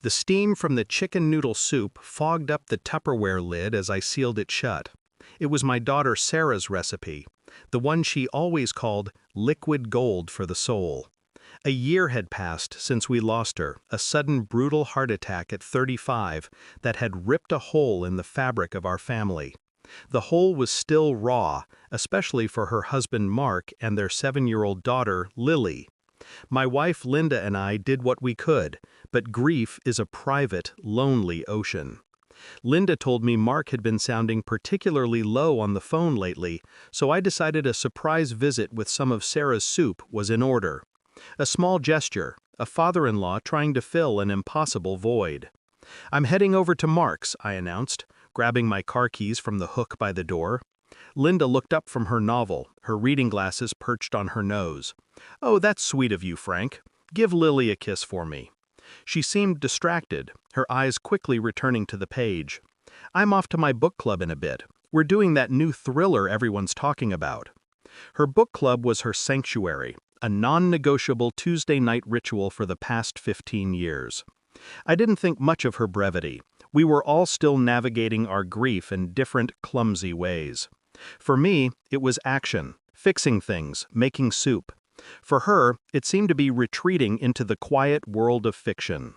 The steam from the chicken noodle soup fogged up the Tupperware lid as I sealed it shut. It was my daughter Sarah's recipe, the one she always called liquid gold for the soul. A year had passed since we lost her, a sudden brutal heart attack at 35 that had ripped a hole in the fabric of our family. The hole was still raw, especially for her husband Mark and their 7-year-old daughter Lily. My wife Linda and I did what we could, but grief is a private, lonely ocean. Linda told me Mark had been sounding particularly low on the phone lately, so I decided a surprise visit with some of Sarah's soup was in order. A small gesture, a father-in-law trying to fill an impossible void. "I'm heading over to Mark's," I announced, grabbing my car keys from the hook by the door. Linda looked up from her novel, her reading glasses perched on her nose. "Oh, that's sweet of you, Frank. Give Lily a kiss for me." She seemed distracted, her eyes quickly returning to the page. "I'm off to my book club in a bit. We're doing that new thriller everyone's talking about." Her book club was her sanctuary, a non-negotiable Tuesday night ritual for the past 15 years. I didn't think much of her brevity. We were all still navigating our grief in different, clumsy ways. For me, it was action, fixing things, making soup. For her, it seemed to be retreating into the quiet world of fiction.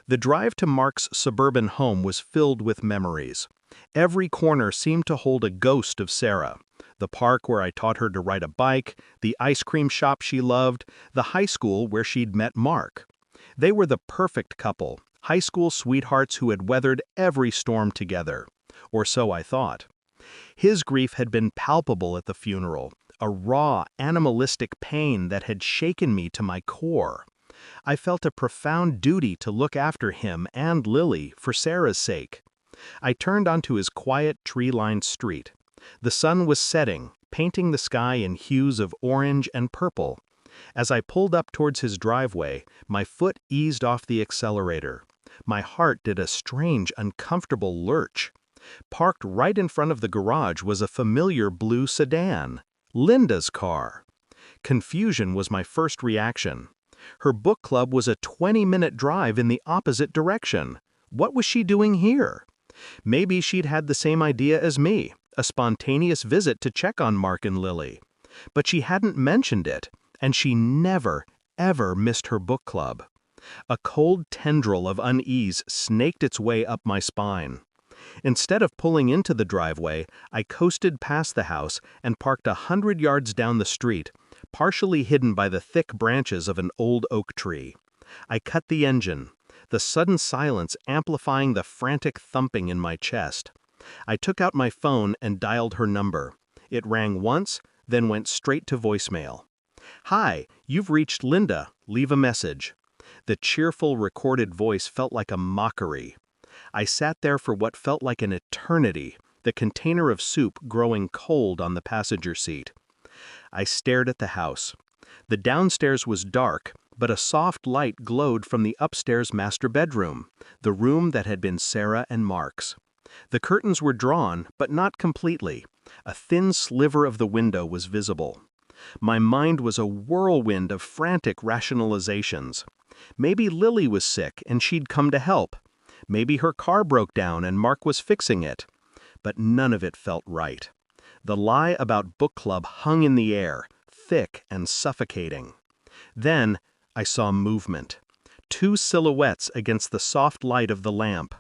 The drive to Mark's suburban home was filled with memories. Every corner seemed to hold a ghost of Sarah. The park where I taught her to ride a bike, the ice cream shop she loved, the high school where she'd met Mark. They were the perfect couple, high school sweethearts who had weathered every storm together. Or so I thought. His grief had been palpable at the funeral, a raw, animalistic pain that had shaken me to my core. I felt a profound duty to look after him and Lily for Sarah's sake. I turned onto his quiet, tree-lined street. The sun was setting, painting the sky in hues of orange and purple. As I pulled up towards his driveway, my foot eased off the accelerator. My heart did a strange, uncomfortable lurch. Parked right in front of the garage was a familiar blue sedan, Linda's car. Confusion was my first reaction. Her book club was a 20-minute drive in the opposite direction. What was she doing here? Maybe she'd had the same idea as me, a spontaneous visit to check on Mark and Lily. But she hadn't mentioned it, and she never, ever missed her book club. A cold tendril of unease snaked its way up my spine. Instead of pulling into the driveway, I coasted past the house and parked 100 yards down the street, partially hidden by the thick branches of an old oak tree. I cut the engine, the sudden silence amplifying the frantic thumping in my chest. I took out my phone and dialed her number. It rang once, then went straight to voicemail. "Hi, you've reached Linda. Leave a message." The cheerful recorded voice felt like a mockery. I sat there for what felt like an eternity, the container of soup growing cold on the passenger seat. I stared at the house. The downstairs was dark, but a soft light glowed from the upstairs master bedroom, the room that had been Sarah and Mark's. The curtains were drawn, but not completely. A thin sliver of the window was visible. My mind was a whirlwind of frantic rationalizations. Maybe Lily was sick and she'd come to help. Maybe her car broke down and Mark was fixing it. But none of it felt right. The lie about book club hung in the air, thick and suffocating. Then I saw movement. 2 silhouettes against the soft light of the lamp.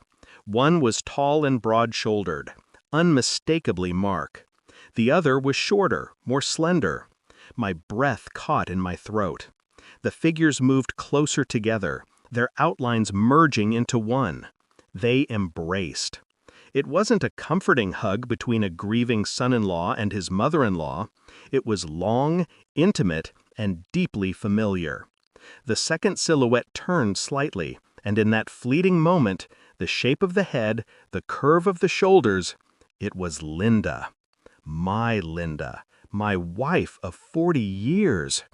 One was tall and broad-shouldered, unmistakably Mark. The other was shorter, more slender. My breath caught in my throat. The figures moved closer together, their outlines merging into one. They embraced. It wasn't a comforting hug between a grieving son-in-law and his mother-in-law. It was long, intimate, and deeply familiar. The second silhouette turned slightly, and in that fleeting moment, the shape of the head, the curve of the shoulders, it was Linda. My wife of 40 years.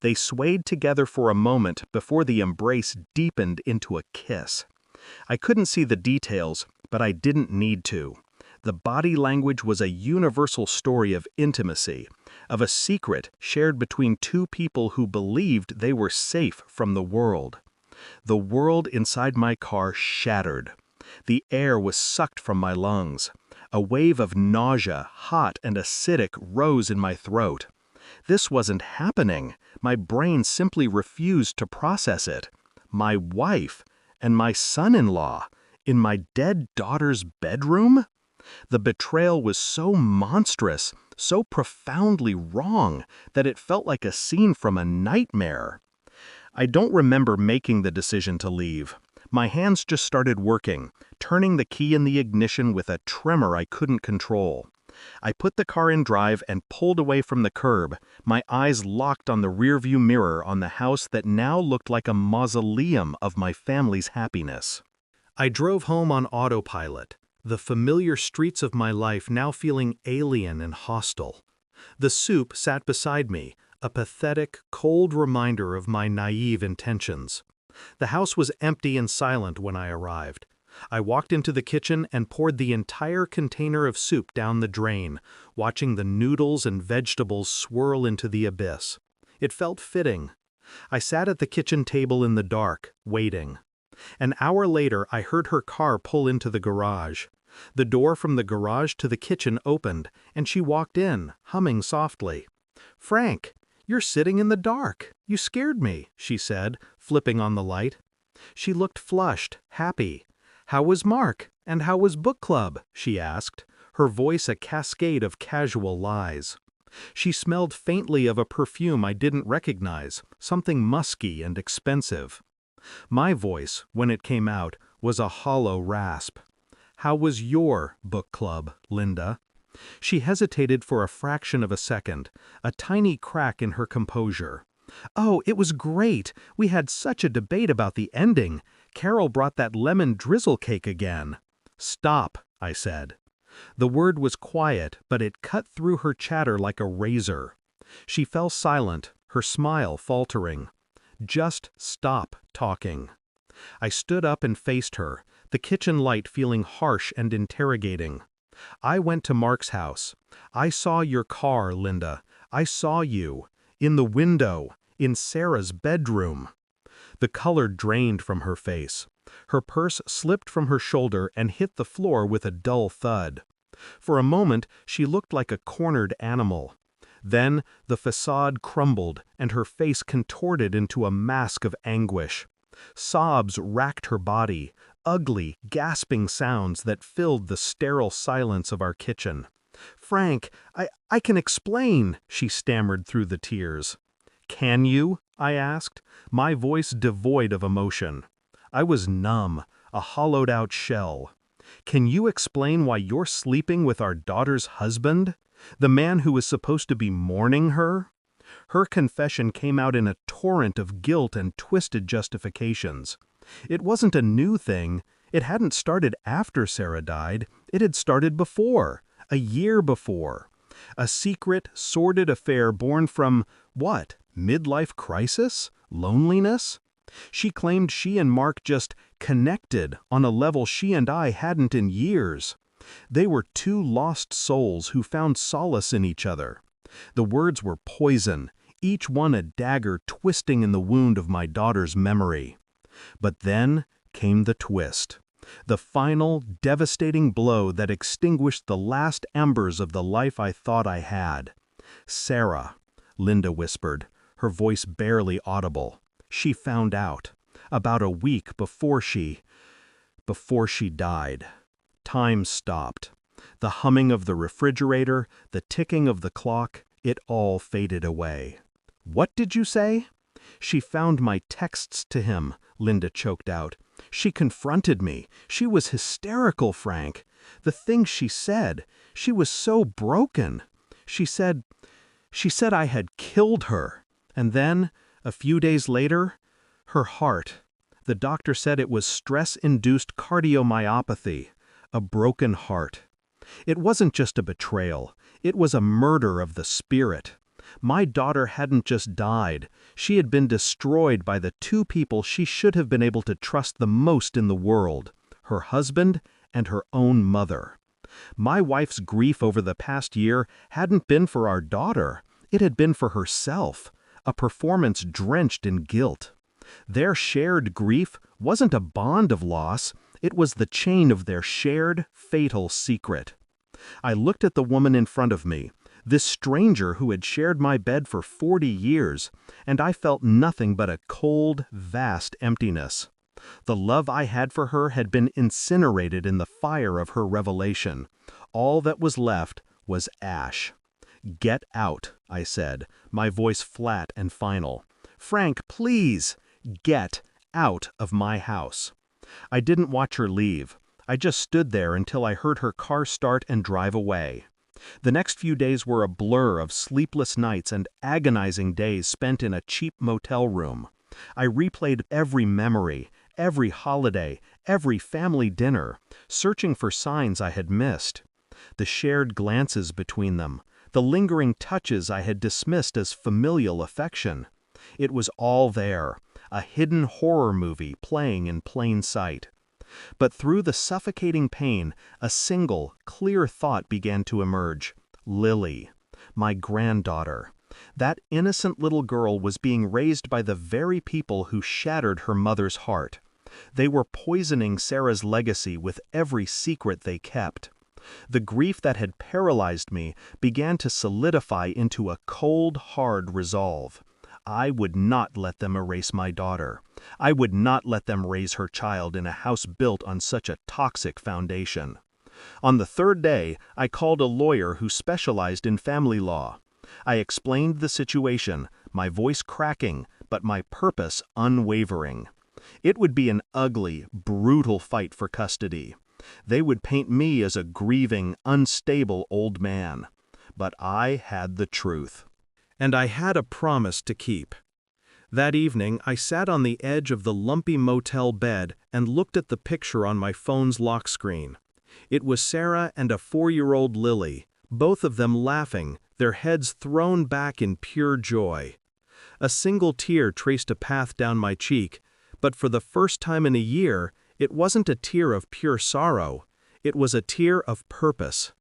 They swayed together for a moment before the embrace deepened into a kiss. I couldn't see the details, but I didn't need to. The body language was a universal story of intimacy, of a secret shared between 2 people who believed they were safe from the world. The world inside my car shattered. The air was sucked from my lungs. A wave of nausea, hot and acidic, rose in my throat. This wasn't happening. My brain simply refused to process it. My wife and my son-in-law in my dead daughter's bedroom? The betrayal was so monstrous, so profoundly wrong, that it felt like a scene from a nightmare. I don't remember making the decision to leave. My hands just started working, turning the key in the ignition with a tremor I couldn't control. I put the car in drive and pulled away from the curb, my eyes locked on the rearview mirror on the house that now looked like a mausoleum of my family's happiness. I drove home on autopilot, the familiar streets of my life now feeling alien and hostile. The soup sat beside me, a pathetic, cold reminder of my naive intentions. The house was empty and silent when I arrived. I walked into the kitchen and poured the entire container of soup down the drain, watching the noodles and vegetables swirl into the abyss. It felt fitting. I sat at the kitchen table in the dark, waiting. An hour later, I heard her car pull into the garage. The door from the garage to the kitchen opened, and she walked in, humming softly. "Frank, you're sitting in the dark. You scared me," she said, flipping on the light. She looked flushed, happy. "How was Mark? And how was book club?" she asked, her voice a cascade of casual lies. She smelled faintly of a perfume I didn't recognize, something musky and expensive. My voice, when it came out, was a hollow rasp. "How was your book club, Linda?" She hesitated for a fraction of a second, a tiny crack in her composure. "Oh, it was great. We had such a debate about the ending. Carol brought that lemon drizzle cake again." "Stop," I said. The word was quiet, but it cut through her chatter like a razor. She fell silent, her smile faltering. "Just stop talking." I stood up and faced her, the kitchen light feeling harsh and interrogating. "I went to Mark's house. I saw your car, Linda. I saw you. In the window. In Sarah's bedroom." The color drained from her face. Her purse slipped from her shoulder and hit the floor with a dull thud. For a moment, she looked like a cornered animal. Then, the facade crumbled, and her face contorted into a mask of anguish. Sobs racked her body, ugly, gasping sounds that filled the sterile silence of our kitchen. "Frank, I can explain," she stammered through the tears. "Can you?" I asked, my voice devoid of emotion. I was numb, a hollowed-out shell. "Can you explain why you're sleeping with our daughter's husband? The man who was supposed to be mourning her?" Her confession came out in a torrent of guilt and twisted justifications. It wasn't a new thing. It hadn't started after Sarah died. It had started before, a year before. A secret, sordid affair born from, what, midlife crisis? Loneliness? She claimed she and Mark just connected on a level she and I hadn't in years. They were two lost souls who found solace in each other. The words were poison, each one a dagger twisting in the wound of my daughter's memory. But then came the twist. The final, devastating blow that extinguished the last embers of the life I thought I had. "Sarah," Linda whispered, her voice barely audible. "She found out. About a week before she died." Time stopped. The humming of the refrigerator, the ticking of the clock, it all faded away. "What did you say?" "She found my texts to him," Linda choked out. "She confronted me. She was hysterical, Frank. The things she said. She was so broken. She said I had killed her. And then, a few days later, her heart. The doctor said it was stress-induced cardiomyopathy, a broken heart. It wasn't just a betrayal. It was a murder of the spirit. My daughter hadn't just died. She had been destroyed by the two people she should have been able to trust the most in the world, her husband and her own mother. My wife's grief over the past year hadn't been for our daughter. It had been for herself, a performance drenched in guilt. Their shared grief wasn't a bond of loss, it was the chain of their shared, fatal secret. I looked at the woman in front of me, this stranger who had shared my bed for 40 years, and I felt nothing but a cold, vast emptiness. The love I had for her had been incinerated in the fire of her revelation. All that was left was ash. "Get out," I said, my voice flat and final. "Frank, please, get out of my house." I didn't watch her leave. I just stood there until I heard her car start and drive away. The next few days were a blur of sleepless nights and agonizing days spent in a cheap motel room. I replayed every memory, every holiday, every family dinner, searching for signs I had missed. The shared glances between them, the lingering touches I had dismissed as familial affection. It was all there, a hidden horror movie playing in plain sight. But through the suffocating pain, a single, clear thought began to emerge. Lily, my granddaughter. That innocent little girl was being raised by the very people who shattered her mother's heart. They were poisoning Sarah's legacy with every secret they kept. The grief that had paralyzed me began to solidify into a cold, hard resolve. I would not let them erase my daughter. I would not let them raise her child in a house built on such a toxic foundation. On the third day, I called a lawyer who specialized in family law. I explained the situation, my voice cracking, but my purpose unwavering. It would be an ugly, brutal fight for custody. They would paint me as a grieving, unstable old man. But I had the truth. And I had a promise to keep. That evening, I sat on the edge of the lumpy motel bed and looked at the picture on my phone's lock screen. It was Sarah and a 4-year-old Lily, both of them laughing, their heads thrown back in pure joy. A single tear traced a path down my cheek, but for the first time in a year, it wasn't a tear of pure sorrow. It was a tear of purpose.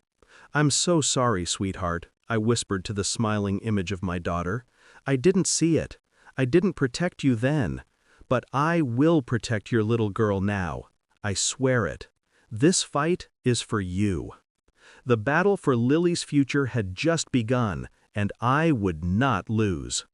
"I'm so sorry, sweetheart," I whispered to the smiling image of my daughter. "I didn't see it. I didn't protect you then. But I will protect your little girl now. I swear it. This fight is for you." The battle for Lily's future had just begun, and I would not lose.